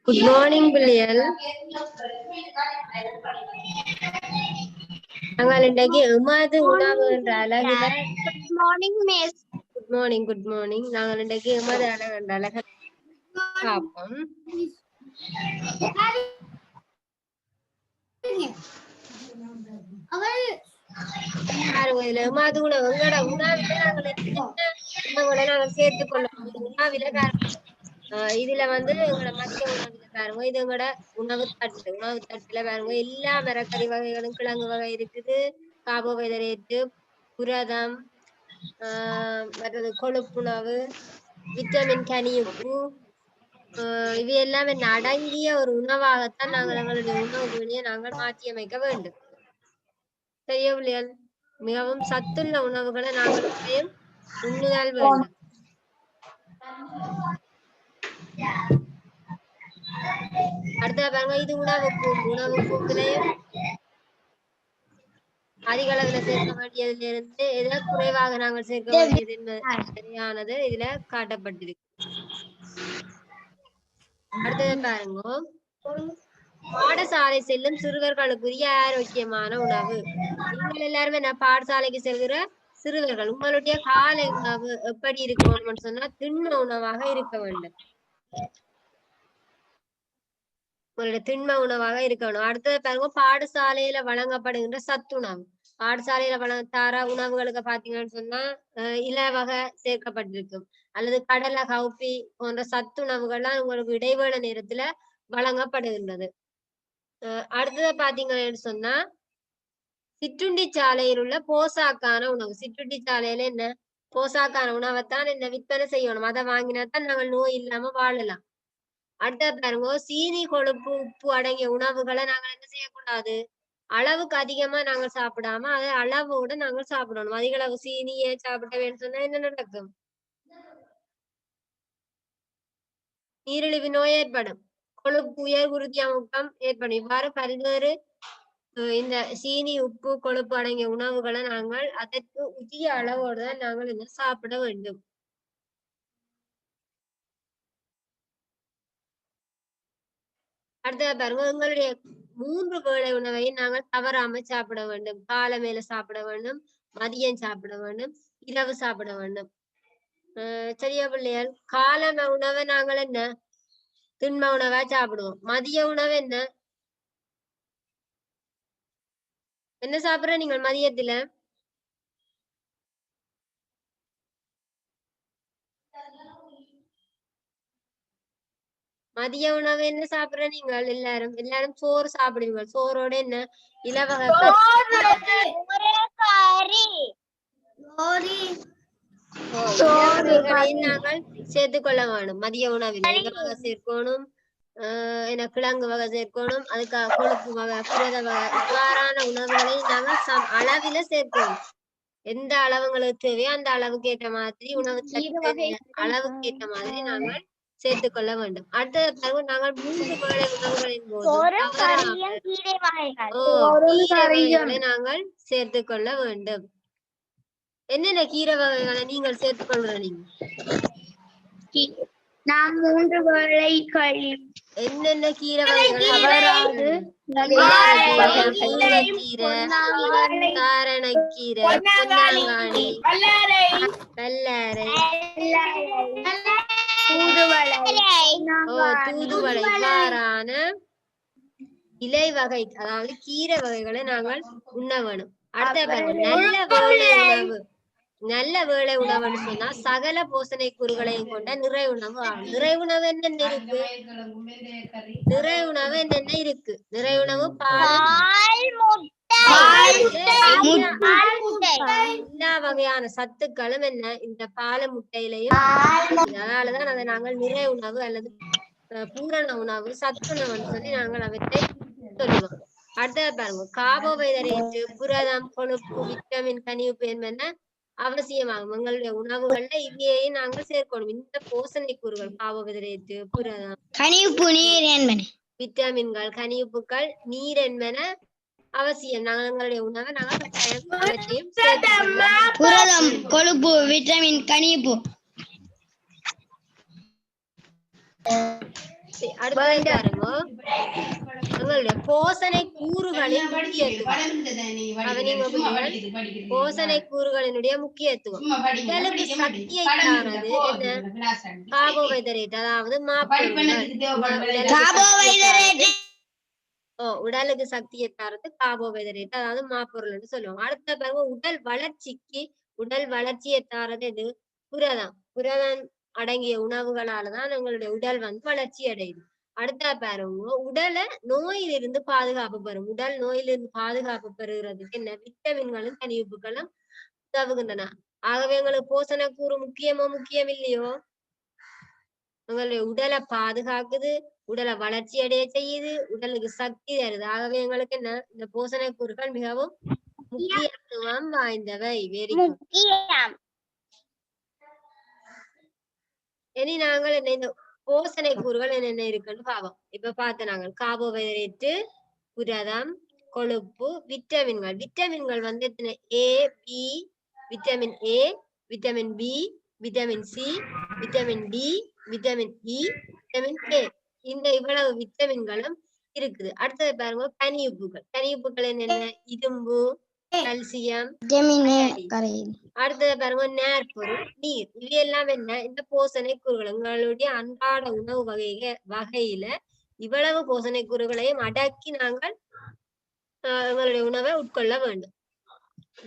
Good morning, பிள்ளைகள். நாங்கள் இன்றைக்கு எமது உணவு என்ற அழகுல Good morning, Miss. Good morning நாங்கள் இன்றைக்கு எமது அழகு என்ற அழக பார்ப்போம். இதுல எமது உணவு எங்களோட உணவில நாங்கள் உணவுகளை நாங்கள் சேர்த்துக் கொள்ளணும். உணவில இதுல வந்து எங்களோட மதிய உணவுல பாருங்க, இது எங்களோட உணவு தட்டுல பாருங்க எல்லா மரக்கறி வகைகளும் கிழங்கு வகை இருக்குது, கார்போஹைட்ரேட்டு, புரதம், மற்றது கொழுப்புணவு, விட்டமின் கனியுப்பு, இவை எல்லாம் என்ன அடங்கிய ஒரு உணவாகத்தான் நாங்கள் எங்களுடைய உணவுகளையே நாங்கள் மாற்றி அமைக்க வேண்டும். சரியா பிள்ளைகள்? மிகவும் சத்துள்ள உணவுகளை நாங்கள் உண்ணுதல் வேண்டும். அடுத்த பாருங்க, இது உணவுக்கும் விலையும் அதிக அளவுல சேர்க்க வேண்டியதுல இருந்து எதை குறைவாக நாங்கள் சேர்க்க வேண்டியது என்பது சரியானது இதுல காட்டப்பட்டிருக்கு. அடுத்தது பாருங்க, பாடசாலை செல்லும் சிறுவர்களுக்குரிய ஆரோக்கியமான உணவு. நீங்கள் எல்லாருமே நான் பாடசாலைக்கு செல்கிற சிறுவர்கள், உங்களுடைய காலை உணவு எப்படி இருக்கணும்னு சொன்னா திண்ம உணவாக இருக்க வேண்டும். உங்களுடைய திண்ம உணவாக இருக்கணும். அடுத்தது பாருங்க, பாடசாலையில வழங்கப்படுகின்ற சத்துணவு. பாடசாலையில தார உணவுகளுக்கு பாத்தீங்கன்னு சொன்னா இலவகை சேர்க்கப்பட்டிருக்கும், அல்லது கடலை கவுப்பி போன்ற சத்துணவுகள்லாம் உங்களுக்கு இடைவேளை நேரத்துல வழங்கப்படுகின்றது. அடுத்தது பாத்தீங்கன்னு சொன்னா சிற்றுண்டி சாலையில் உள்ள போசாக்கான உணவு. சிற்றுண்டி சாலையில என்ன போசாக்கான உணவைத்தான் என்ன விற்பனை செய்யணும், அதை வாங்கினாத்தான் நாங்கள் நோய் இல்லாம வாழலாம். அடுத்த பாருங்க, சீனி கொழுப்பு உப்பு அடங்கிய உணவுகளை நாங்கள் என்ன செய்யக்கூடாது, அளவுக்கு அதிகமா நாங்கள் சாப்பிடாம அதை அளவோட நாங்கள் சாப்பிடணும். அதிக அளவு சீனியை சாப்பிட வேண்டும் சொன்னா என்ன நடக்கும், நீரிழிவு நோய் ஏற்படும், கொழுப்பு உயர் குருதி அமுக்கம் ஏற்படும். இவ்வாறு பல்வேறு இந்த சீனி உப்பு கொழுப்பு அடங்கிய உணவுகளை நாங்கள் அதற்கு உரிய அளவோடு தான் நாங்கள் என்ன சாப்பிட வேண்டும். அடுத்த பாருங்க, உங்களுடைய 3 வேளை உணவையும் நாங்கள் தவறாம சாப்பிட வேண்டும். காலை மேல சாப்பிட வேண்டும், மதியம் சாப்பிட வேண்டும், இரவு சாப்பிட வேண்டும். சரியா பிள்ளைகள்? காலை உணவை நாங்கள் என்ன திண்ம உணவா சாப்பிடுவோம். மதிய உணவு என்ன சாப்பிடுற நீங்கள் மதியத்துல? மதிய உணவு என்ன சாப்பிடுற நீங்கள்? எல்லாரும் சோறு சாப்பிடுவீங்க. சோறோட என்ன இலவகை நாங்கள் சேர்த்துக்கொள்ள வேணும். மதிய உணவில் இலவகை சேர்க்கணும், கிழங்கு வகை சேர்க்கணும், அதுக்காக கொழுப்பு வகை, புரத வகை, இவ்வாறான உணவுகளை நாங்கள் அளவில சேர்க்கணும். எந்த அளவுங்களுக்கு தேவையோ அந்த அளவுக்கு ஏற்ற மாதிரி உணவு அளவுக்கு ஏற்ற மாதிரி நாங்கள் சேர்த்துக் கொள்ள வேண்டும். அடுத்தது நாங்கள் 3 வேளை உணவுகளின் போது கீரை வகைகளை நாங்கள் சேர்த்துக் கொள்ள வேண்டும். என்னென்ன கீரை வகைகளை நீங்கள் சேர்த்துக் கொள்றீங்க? என்னென்ன கீரை வகைகள்? காரணக்கீரை, பொன்னாங்கானி, வல்லாரை, தூதுவளை, இவ்வாறான இலை வகை அதாவது கீரை வகைகளை நாங்கள் உண்ண வேணும். அடுத்த நல்ல வேளை உணவுன்னு சொன்னா சகல போசனை கூறுகளையும் கொண்ட நிறை உணவு ஆகும். நிறை உணவு என்னென்ன இருக்கு? நிறை உணவு எல்லா வகையான சத்துக்களும் என்ன இந்த பால் முட்டையிலையும். அதனாலதான் அதை நாங்கள் நிறை உணவு அல்லது பூரண உணவு சத்துணவுன்னு சொல்லி நாங்கள் அவற்றை சொல்லுவோம். அடுத்த பாருங்க, கார்போஹைட்ரேட், புரதம், கொழுப்பு, விட்டமின் கனியுப்பு என்பன அவசியமாகும். எங்களுடைய உணவுகள்ல இவையே நாங்கள் சேர்க்கணும். இந்த போசனை கூறுகள் கார்போஹைட்ரேட், புரதம், கனியுப்பு, நீர் என்பன, விட்டமின்கள், கனியுப்புகள், நீர் என்பன அவசியம். நாங்கள் எங்களுடைய உணவை நாங்கள் புரதம், கொழுப்பு, விட்டமின், கனியுப்பு. அடுத்தது பாருங்க எங்களுடைய போசனை கூறுகளின் முக்கியத்துவம். போசனை கூறுகளினுடைய முக்கியத்துவம். உடலுக்கு சக்தியை தாரது என்ன? கார்போஹைட்ரேட், அதாவது மாப்பொருட்கள். உடலுக்கு சக்தியை தாரது கார்போஹைட்ரேட், அதாவது மாப்பொருள் சொல்லுவாங்க. அடுத்த பாருங்க உடல் வளர்ச்சியை தாரது எது? புரதம். புரதம் அடங்கிய உணவுகளாலதான் எங்களுடைய உடல் வளர்ச்சி அடையுது. அடுத்த பாருங்க உடலை நோயிலிருந்து பாதுகாப்பு பெறும். உடல் நோயிலிருந்து பாதுகாப்பு பெறுகிறதுக்கு என்ன? விட்டமின்களும் கனிவுப்புகளும் உதவுகின்றன. ஆகவே எங்களுக்கு போசனை கூறு முக்கியம் இல்லையோ? எங்களுடைய உடலை பாதுகாக்குது, உடலை வளர்ச்சி அடைய செய்யுது, உடலுக்கு சக்தி தருது. ஆகவே எங்களுக்கு என்ன? இந்த போசனை கூறுகள் மிகவும் முக்கியத்துவம் வாய்ந்தவை. இனி நாங்கள் என்ன இந்த போசனை கூறுகள் என்னென்ன இருக்குன்னு பாவோம். இப்ப பார்த்த நாங்கள் கார்போஹைட்ரேட், புரதம், கொழுப்பு, விட்டமின்கள். விட்டமின்கள் எத்தனை? A, B, vitamin A, vitamin B, vitamin C, vitamin D, vitamin E, vitamin K. இந்த இவ்வளவு விட்டமின்களும் இருக்குது. அடுத்தது பாருங்க கனியுப்புகள். கனியுப்புகள் என்னென்ன? இரும்பு, கல்சியம். அடுத்தது பாருங்க நேர்பொருள், நீர். இவையெல்லாம் என்ன? இந்த போசனை கூறுகள். எங்களுடைய அன்றாட உணவு வகையில இவ்வளவு போசனை கூறுகளையும் அடக்கி நாங்கள் எங்களுடைய உணவை உட்கொள்ள வேண்டும்.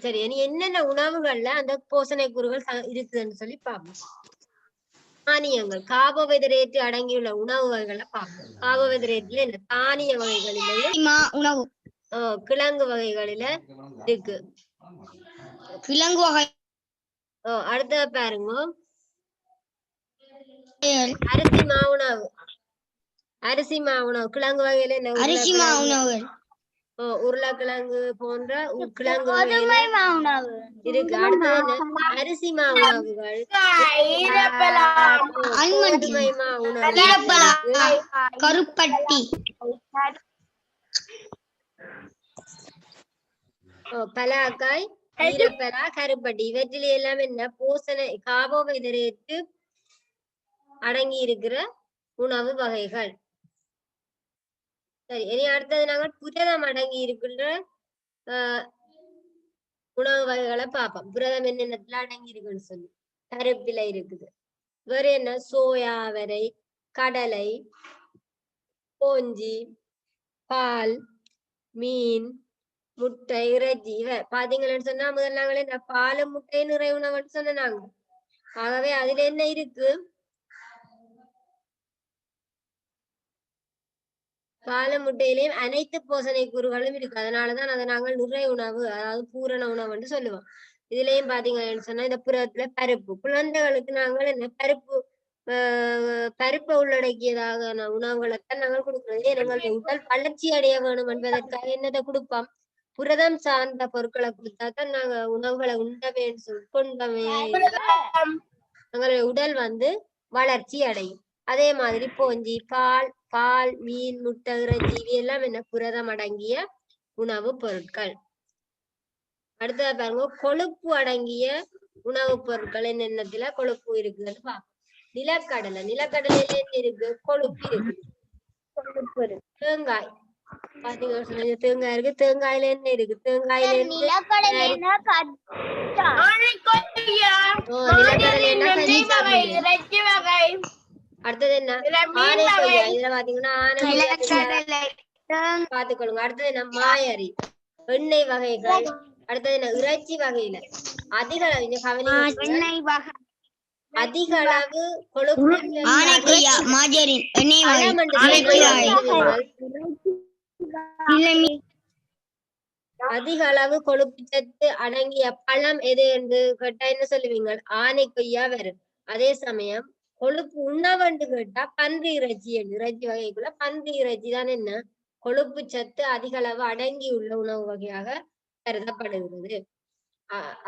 சரி, இனி என்னென்ன உணவுகள்ல அந்த போசனை கூறுகள் இருக்குதுன்னு சொல்லி பார்ப்போம். தானியங்கள், கார்போஹைட்ரேட் அடங்கியுள்ள உணவு வகைகளை பார்ப்போம். கார்போஹைட்ரேட்ல என்ன? தானிய வகைகளிலேயும் உணவு கிழங்கு வகைகளில இருக்கு. கிழங்கு வகை. அடுத்த பாருங்க அரிசி மாவுணவு. அரிசி மாவுணவு கிழங்கு வகையில என்ன? அரிசி மாவுணவு. உருளைக்கிழங்கு போன்ற கிழங்கு வகையில இருக்கு. அடுத்தது என்ன? அரிசி மாவுணவுகள், கோதுமை மாவுணவு, கருப்பட்டி, பலாக்காய், ஈரப்பலா, கருப்பட்டி. இவற்றில எல்லாம் என்ன? போசனை கார்போஹைட்ரேட் அடங்கி இருக்கிற உணவு வகைகள். சரி, இனி அடுத்தது நாங்கள் புரதம் அடங்கி இருக்கின்ற உணவு வகைகளை பார்ப்போம். புரதம் என்னென்னத்துல அடங்கி இருக்குன்னு சொல்லி. கருப்பில இருக்குது. வேற என்ன? சோயா, அவரை, கடலை, கோஞ்சி, பால், மீன், முட்டை, இறைச்சி. பாத்தீங்கன்னு சொன்னா முதல் நாங்களே இந்த பால், முட்டை நிறைய உணவுன்னு சொன்னாங்க. ஆகவே அதுல என்ன இருக்கு? பால முட்டையிலேயும் அனைத்து போசனை கூறுகளும் இருக்கு. அதனாலதான் அதை நாங்கள் நிறை உணவு, அதாவது பூரண உணவுன்னு சொல்லுவோம். இதுலயும் பாத்தீங்கன்னு சொன்னா இந்த புறத்துல பருப்பு. குழந்தைகளுக்கு நாங்கள் என்ன? பருப்பை உள்ளடக்கியதாக உணவுகளைத்தான் நாங்கள் கொடுக்கிறோம். எங்களுடைய உடல் வளர்ச்சி அடைய வேணும் என்பதற்காக என்னதை கொடுப்போம்? புரதம் சார்ந்த பொருட்களை கொடுத்தாதான் நாங்க உணவுகளை உண்கொண்டமே எங்களுடைய உடல் வளர்ச்சி அடையும். அதே மாதிரி போஞ்சி, பால், மீன், முட்டை, இறைச்சி இவையெல்லாம் என்ன? புரதம் அடங்கிய உணவுப் பொருட்கள். அடுத்தது பாருங்க கொழுப்பு அடங்கிய உணவுப் பொருட்கள். என்னென்னத்துல கொழுப்பு இருக்குதுன்னு பார்ப்போம். நிலக்கடலையில என்ன இருக்கு? கொழுப்பு இருக்கு. தேங்காய் பாத்தீங்கன்னா தேங்காய் இருக்கு. தேங்காயில என்ன இருக்கு? தேங்காயில அடுத்தது என்ன? ஆனை கொய்யா. இதுல பாத்தீங்கன்னா பாத்துக்கொள்ளுங்க. அடுத்தது என்ன? மாயரி, எண்ணெய் வகைகள். அடுத்தது என்ன? இறைச்சி வகையில அதிக அளவு கொழுப்பு, அதிக அளவு கொழுப்பு சத்து அடங்கிய பழம் எது என்று கேட்டா என்ன சொல்லுவீங்க? ஆனை கொய்யா வரும். அதே சமயம் கொழுப்பு உணவண்டு கேட்டா பன்றி இறைச்சி. இறைச்சி வகைக்குள்ள பன்றி இறைச்சி தான் என்ன? கொழுப்பு சத்து அதிக அளவு அடங்கியுள்ள உணவு வகையாக கருதப்படுகிறது.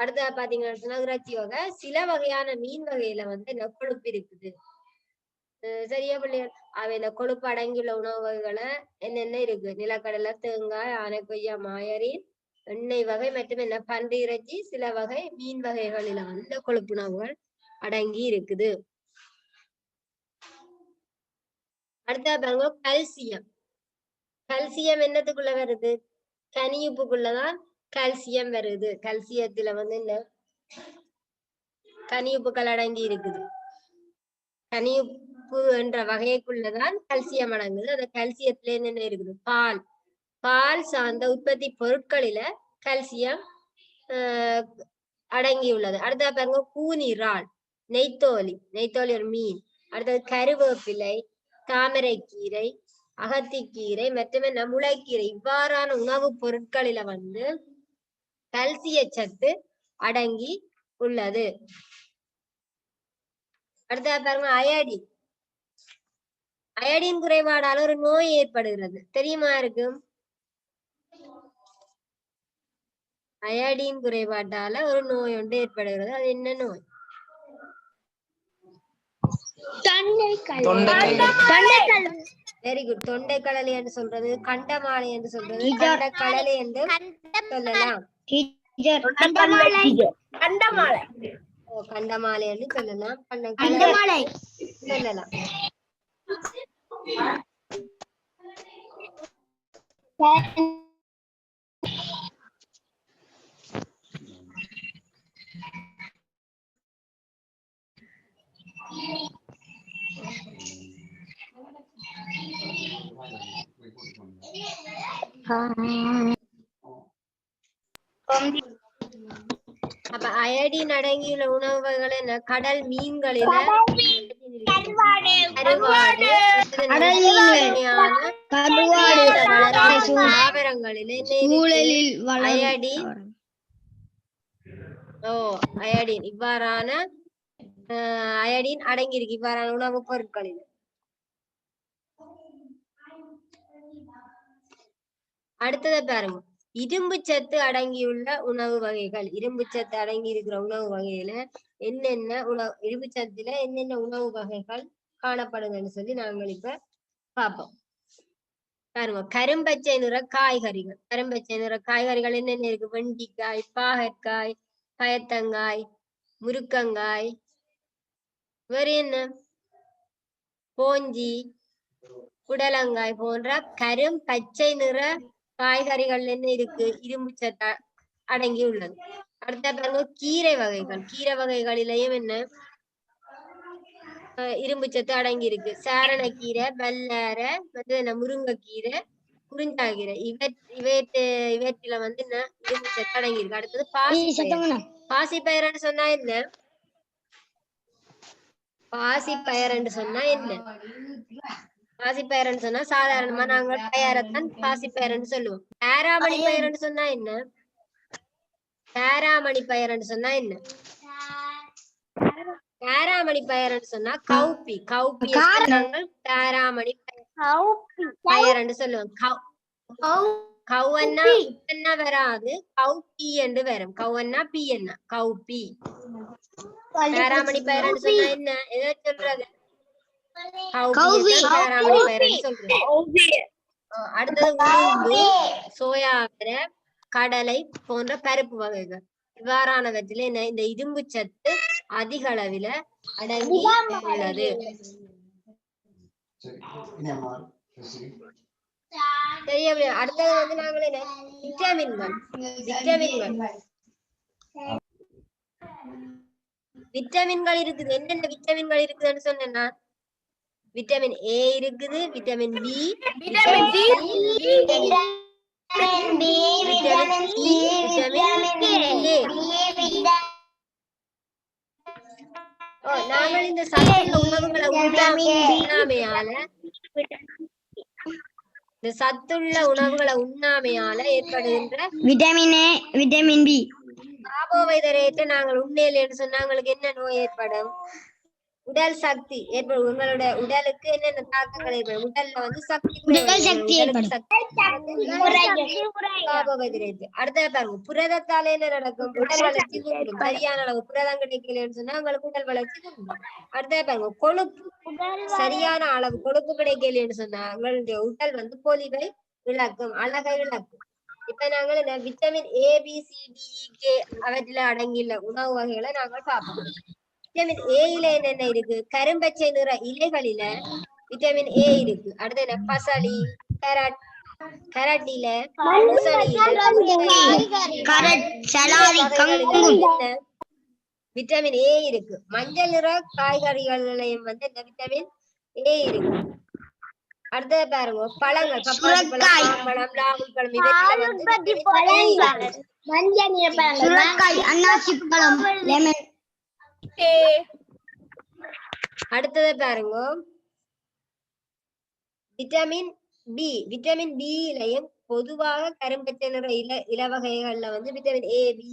அடுத்த பாத்தீங்கன்னா இறைச்சி வகை. சில வகையான மீன் வகையில என்ன? கொழுப்பு இருக்குது. சரியா பிள்ளைகள்? அவையில கொழுப்பு அடங்கியுள்ள உணவு வகைகளை என்னென்ன இருக்கு? நிலக்கடலை, தேங்காய், ஆனை கொய்யா, மாயரின், எண்ணெய் வகை மற்றும் என்ன? பன்றி இறைச்சி. சில வகை மீன் வகைகளில கொழுப்பு உணவுகள் அடங்கி இருக்குது. அடுத்த பாருங்க கல்சியம். கல்சியம் என்னத்துக்குள்ள வருது? கனியுப்புக்குள்ளதான் கால்சியம் வருது. கல்சியத்துல வந்து என்ன கனியுப்புகள் அடங்கி இருக்குது. கனியுப்பு என்ற வகைக்குள்ளதான் கல்சியம் அடங்குது. அந்த கல்சியத்துல என்ன இருக்குது? பால். பால் சார்ந்த உற்பத்தி பொருட்களில கல்சியம் அடங்கியுள்ளது. அடுத்த பாருங்க கூனிரால், நெய்த்தோலி. நெய்த்தோலி ஒரு மீன். அடுத்தது கருவேப்பிலை, தாமரைக்கீரை, அகத்திக்கீரை மற்றும் என்ன முளைக்கீரை. இவ்வாறான உணவுப் பொருட்களில வந்து கல்சிய சத்து அடங்கி உள்ளது. அடுத்த பாருங்க அயோடின். அயோடின் குறைபாடால ஒரு நோய் ஏற்படுகிறது. தெரியுமா இருக்கும்? அயோடின் குறைபாட்டால ஒரு நோய் ஒன்று ஏற்படுகிறது. அது என்ன நோய்? Very good. தொண்டை கடலை என்று சொல்றது, கண்டமாலை என்று சொல்றது, கண்ட கடலை என்று சொல்லலாம். கண்டமாலை என்று சொல்லலாம். கண்டமாலை சொல்லலாம். அப்ப அயோடின் அடங்கியுள்ள உணவுகள் என்ன? கடல் மீன்களில அயோடின் இவ்வாறான அயோடின் அடங்கியிருக்கு இவ்வாறான உணவுப் பொருட்களில். அடுத்ததை பாருங்க, இரும்பு சத்து அடங்கியுள்ள உணவு வகைகள். இரும்பு சத்து அடங்கி இருக்கிற உணவு வகையில என்னென்ன உணவு, இரும்பு சத்துல என்னென்ன உணவு வகைகள் காணப்படுதுன்னு சொல்லி நாங்கள் இப்ப பார்ப்போம். பாருங்க, கரும்பச்சை நிற காய்கறிகள். கரும்பச்சை நிற காய்கறிகள் என்னென்ன இருக்கு? வெண்டிக்காய், பாகற்காய், பயத்தங்காய், முருக்கங்காய், வேற என்ன? போஞ்சி, புடலங்காய் போன்ற கரும் பச்சை நிற காய்கறிகள் என்ன இருக்கு? இரும்பு சத்து அடங்கி உள்ளது. அடுத்த பாருங்க கீரை வகைகள். கீரை வகைகளிலேயும் என்ன இரும்பு சத்து அடங்கி இருக்கு. சாரணக்கீரை, வல்லாரை, மற்ற முருங்கைக்கீரை, குறிஞ்சாக்கீரை. இவற்றில வந்து என்ன இரும்பு சத்து அடங்கி இருக்கு. அடுத்தது பாசிப்பயிர். பாசிப்பயிர்னு சொன்னா என்ன? பாசிப்பயிர்னு சொன்னா என்ன? பாசிப்பயிர்னு சொன்னா சாதாரணமா நாங்கள் பயரைத்தான் பாசிப்பயிர்னு சொல்லுவோம். பேராமணி பயிர்னு சொன்னா என்ன? பேராமணி பயிர்னு சொன்னா என்ன? பேராமணி பயிர்னு சொன்னா கௌப்பி. கௌப்பி நாங்கள் பேராமணி பயிர்னு சொல்லுவோம். கௌவன்னா இப்பன்னா வராது, கௌப்பி என்று வரும். கௌவன்னா பி என்ன? கௌப்பி. பேராமணி பயிர்னு சொன்னா என்ன? எதை சொல்றது? பேராமணி பயிர்னு சொல்றது. அடுத்தது உளுந்து, சோயாவிரை, கடலை போன்ற பருப்பு வகைகள். இவ்வாறானவற்றில் என்ன இந்த இரும்பு சத்து அதிக அளவில அடங்கி உள்ளது. தெரியவில்லை. அடுத்தது வந்து நாங்கள் என்ன விட்டமின்கள். விட்டமின்கள் இருக்குது. என்னென்ன விட்டமின்கள் இருக்குதுன்னு சொன்னா விட்டமின் ஏ இருக்குது, விட்டமின் பி, விட்டமின் சி, நாங்கள் இந்த சத்துள்ள உணவுகளை உண்ணாமையால ஏற்படுகின்ற vitamin A, vitamin B, carbohydrate நாங்கள் உண்மையிலேன்னு சொன்னா உங்களுக்கு என்ன நோய் ஏற்படும்? உடல் சக்தி ஏற்படும். உங்களுடைய உடலுக்கு என்னென்ன தாக்கங்கள் ஏற்படும்? உடல்ல வந்து சக்தி கார்போஹைட்ரேட். அடுத்த பாருங்க, புரதத்தால என்ன நடக்கும்? உடல் வளர்ச்சி கூடும். சரியான அளவு புரதம் கிடைக்கலன்னு சொன்னா உங்களுக்கு உடல் வளர்ச்சி கூடும். அடுத்த பாருங்க, கொழுப்பு. சரியான அளவு கொழுப்பு கிடைக்கலன்னு சொன்னா உங்களுடைய உடல் வந்து பொலிவை இழக்கும், அழகை இழக்கும். இப்ப நாங்கள் இந்த vitamin A, B, C, D, K அவற்றில அடங்கியுள்ள உணவு வகைகளை நாங்கள் பார்ப்போம். விட்டமின் ஏல என்னென்ன இருக்கு? கரும்பச்சை நிற இலைகளில விட்டமின் ஏ இருக்கு. அடுத்து என்ன பசலி, கேரட், கேரட்டில, பூசணியில, கரட் சலாதி கங்கு என்ன விட்டமின் ஏ இருக்கு. மஞ்சள் நிற காய்கறிகள்லயும் வந்து இந்த விட்டமின் ஏ இருக்கு. அடுத்தது பாருங்க பழங்கள், பப்பாளி பழம், மாம்பழம், லாவுல் பழம் இவற்றில வந்து விட்டமின் A இருக்கு. சுரக்காய் அன்னாசி பழம் லெமன் அடுத்தது பாருங்க விட்டமின் பி. விட்டமின் பியிலையும் பொதுவாக கரும்பச்சை நிற இலவகைகள்ல வந்து விட்டமின் ஏ, பி,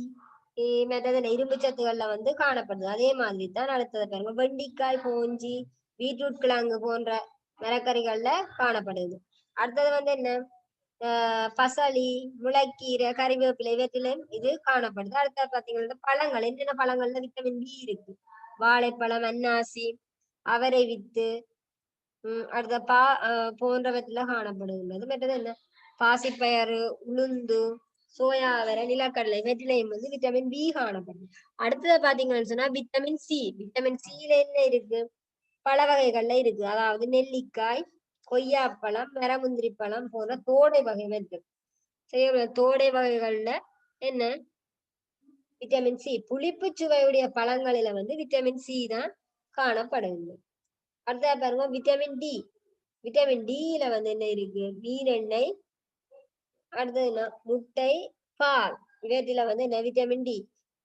மற்றது இரும்பு சத்துக்கள்ல வந்து காணப்படுது. அதே மாதிரி தான் அடுத்தது பாருங்க வெண்டிக்காய், போஞ்சி, பீட்ரூட் கிழங்கு போன்ற மரக்கறிகள்ல காணப்படுது. அடுத்தது வந்து என்ன பசலி, முளைக்கீரை, கறிவேப்பிலை இவற்றிலும் இது காணப்படுது. அடுத்தது பாத்தீங்கன்னா பழங்கள், என்னென்ன பழங்கள்ல விட்டமின் பி இருக்கு. வாழைப்பழம், அன்னாசி, அவரை வித்து, அடுத்த போன்றவற்றில காணப்படுகிறது. மற்றது என்ன பாசிப்பயறு, உளுந்து, சோயா அவரை, நிலக்கடலை இவற்றிலையும் வந்து விட்டமின் பி காணப்படுது. அடுத்தது பாத்தீங்கன்னு சொன்னா விட்டமின் சி. விட்டமின் சில என்ன இருக்கு, பல வகைகள்ல இருக்கு. அதாவது நெல்லிக்காய், கொய்யாப்பழம், மரமுந்திரி பழம் போன்ற தோடை வகை இருக்கு. சரியா, தோடை வகைகள்ல என்ன விட்டமின் சி. புளிப்பு சுவையுடைய பழங்களில வந்து விட்டமின் சி தான் காணப்படுது. அடுத்த பாருங்க விட்டமின் டி. விட்டமின் டில வந்து என்ன இருக்கு, மீன் எண்ணெய், அடுத்தது முட்டை, பால் இவற்றில வந்து என்ன விட்டமின் டி.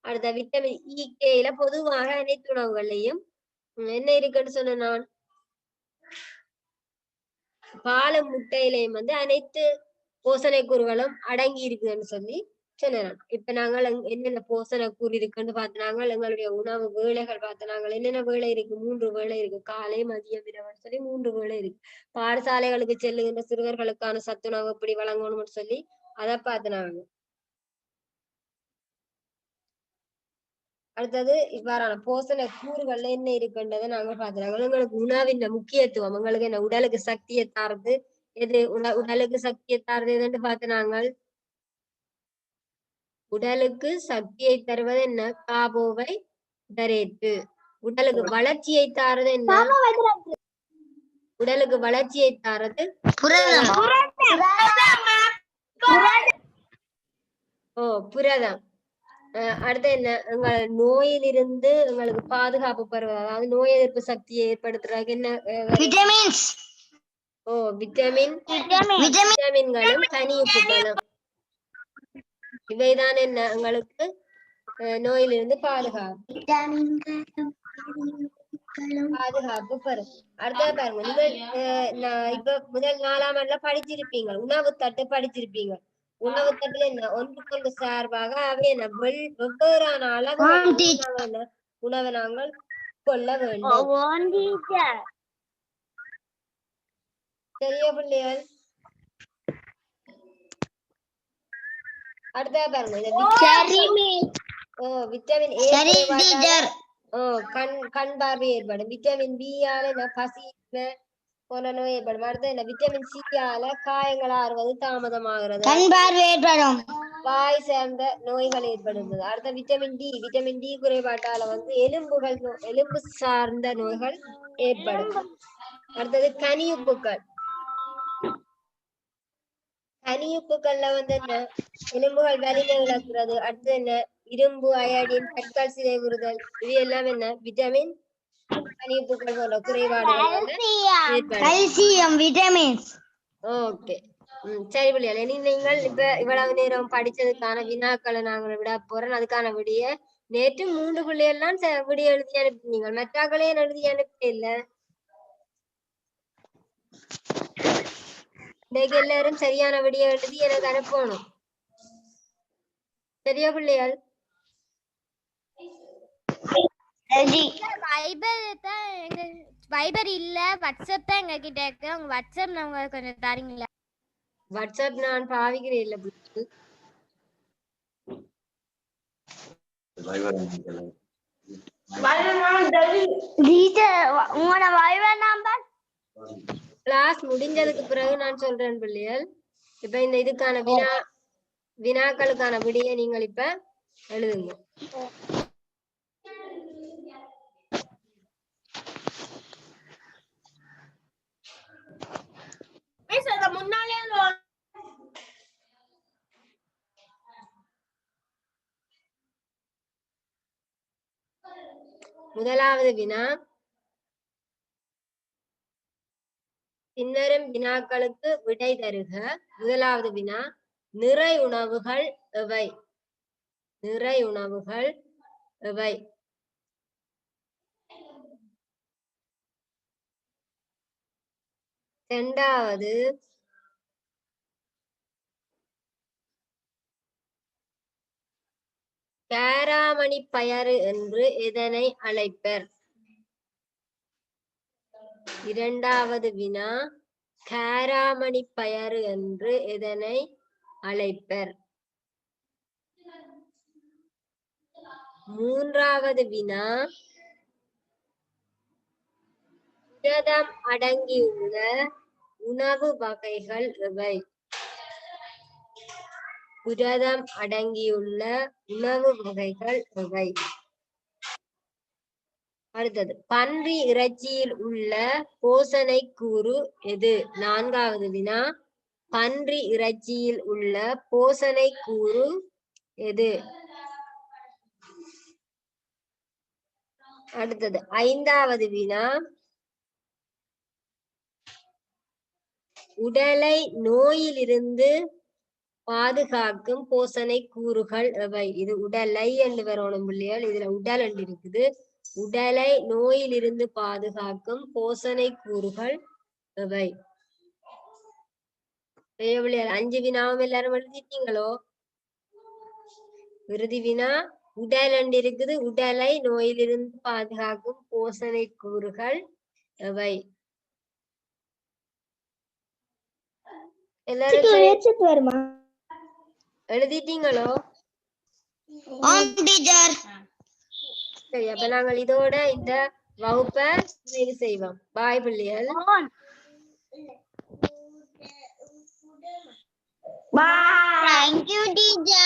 அடுத்த விட்டமின் இ கேல பொதுவாக அனைத்து உணவுகள்லையும் என்ன இருக்குன்னு சொன்ன நான் பாலும் முட்டையிலையும் வந்து அனைத்து போசனை கூறுகளும் அடங்கி இருக்குன்னு சொல்லி சொன்னேன். இப்ப நாங்கள் என்னென்ன போசனை கூறு இருக்குன்னு பார்த்து நாங்கள் எங்களுடைய உணவு வேலைகள் பார்த்து நாங்கள் என்னென்ன வேலை இருக்கு, 3 வேலை இருக்கு. காலை, மதியம், இரவு சொல்லி 3 வேலை இருக்கு. பாடசாலைகளுக்கு செல்லுகின்ற சிறுவர்களுக்கான சத்துணவு எப்படி வழங்கணும்னு சொல்லி அதை பார்த்து நாங்க. அடுத்தது இவ்வாறான போசன கூறுகள்ல என்ன இருக்குன்றதை நாங்க பாத்துறாங்க. எங்களுக்கு உணவின் முக்கியத்துவம், எங்களுக்கு என்ன உடலுக்கு சக்தியை தாருது எது, உடலுக்கு சக்தியை தாருது எதுன்னு பார்த்து நாங்கள் உடலுக்கு சக்தியை தருவது என்ன காபோவை தரேத்து. உடலுக்கு வளர்ச்சியை தாரது என்ன, உடலுக்கு வளர்ச்சியை தாரது புரதம். அடுத்து என்ன எங்கள் நோயிலிருந்து எங்களுக்கு பாதுகாப்பு பெறுவது, அதாவது நோய் எதிர்ப்பு சக்தியை ஏற்படுத்துறதுக்கு என்ன விட்டமின்ஸ் விட்டமின்களும் கனியுப்புகளும் இவைதான் என்ன எங்களுக்கு நோயிலிருந்து பாதுகாப்பு பெறும். அடுத்த பாருங்க நீங்கள் இப்ப முதல் 4ஆம் ஆண்டுல படிச்சிருப்பீங்க, உணவு தட்டு படிச்சிருப்பீங்க. உணவு தட்டுல என்ன ஒன்றுக்கொண்டு சார்பாக அவை என்ன வெவ்வேறான அளவு உணவை நாங்கள் கொள்ள வேண்டும். சரியா பிள்ளைகள்? அடுத்த பாருங்க விட்டமின் ஏ கண் பார்வை ஏற்படும். விட்டமின் பி ஆல பசி போன்ற நோய் ஏற்படும். அடுத்து என்ன விட்டமின் சி ஆல காயங்கள் ஆறுவது தாமதமாகிறது, கண் பார்வை ஏற்படும். வாய் சார்ந்த நோய்கள் ஏற்படுகிறது. அடுத்த விட்டமின் டி. விட்டமின் டி குறைபாட்டால வந்து எலும்பு சார்ந்த நோய்கள் ஏற்படும். அடுத்தது கனியுப்புக்கள். கனியுப்புக்கள்ல வந்து என்ன எலும்புகள் வலிமை இழக்கிறது. அடுத்து என்ன இரும்பு, அயடின், கற்கள் சிதைவுறுதல் இது எல்லாம் என்ன விட்டமின் கனியுப்புக்கள் போன்ற குறைபாடுகள் கால்சியம் விட்டமின்ஸ். ஓகே, சரி பிள்ளைகள், இனி நீங்கள் இப்ப இவ்வளவு நேரம் படிச்சதுக்கான வினாக்களை நாங்கள் விட போறோம். அதுக்கான விடிய நேற்று 3 பிள்ளைகள்லாம் விடிய எழுதி அனுப்பினீங்க, மற்றாக்களே எழுதி அனுப்ப இல்ல. இன்னைக்கு எல்லாரும் சரியான விடிய எழுதி எனக்கு அனுப்பணும். சரியா பிள்ளைகள்? வைபர் இல்ல, வாட்ஸ்அப் தான் எங்க கிட்ட இருக்கு. உங்க வாட்ஸ்அப் நம்பர் கொஞ்சம் தரீங்களா? வாட்ஸ்அப் நான் பாவிக்கிறேன் இல்ல பிள்ளைகள். உங்களோட வைபர் நம்பர் கிளாஸ் முடிஞ்சதுக்கு பிறகு நான் சொல்றேன் பிள்ளைகள். இப்ப இந்த இதுக்கான வினாக்களுக்கான விடையை நீங்கள் இப்ப எழுதுங்க. முதலாவது வினா பின்வரும் வினாக்களுக்கு விடை தருக. முதலாவது வினா நிறை உணவுகள் எவை? நிறை உணவுகள் எவை? இரண்டாவது காராமணி பயறு என்று எதனை அழைப்பர்? இரண்டாவது வினா காராமணி பயறு என்று எதனை அழைப்பர்? மூன்றாவது வினா புரதம் அடங்கியுள்ள உணவு வகைகள் எவை? புரதம் அடங்கியுள்ள உணவு வகைகள் எவை? அடுத்தது பன்றி இறைச்சியில் உள்ள போசனை கூறு எது? நான்காவது வினா பன்றி இறைச்சியில் உள்ள போசனை கூறு எது? அடுத்தது ஐந்தாவது வினா உடலை நோயிலிருந்து பாதுகாக்கும் போசனை கூறுகள் எவை? இது உடலை என்று வரணும் பிள்ளைகள். இதுல உடல் என்று இருக்குது. உடலை நோயிலிருந்து பாதுகாக்கும் போசனை கூறுகள் எவை? 5 வினாவும் எல்லாரும் எழுதிட்டீங்களோ? இறுதி வினா உடல் என்று இருக்குது. உடலை நோயிலிருந்து பாதுகாக்கும் போசனை கூறுகள் எவை? எல்லாரும் எழுதிட்டீங்களோ? சரி, அப்ப நாங்கள் இதோட இந்த வகுப்பை நிறைவு செய்வோம். பாய் பிள்ளைகள். Bye. Thank you, teacher.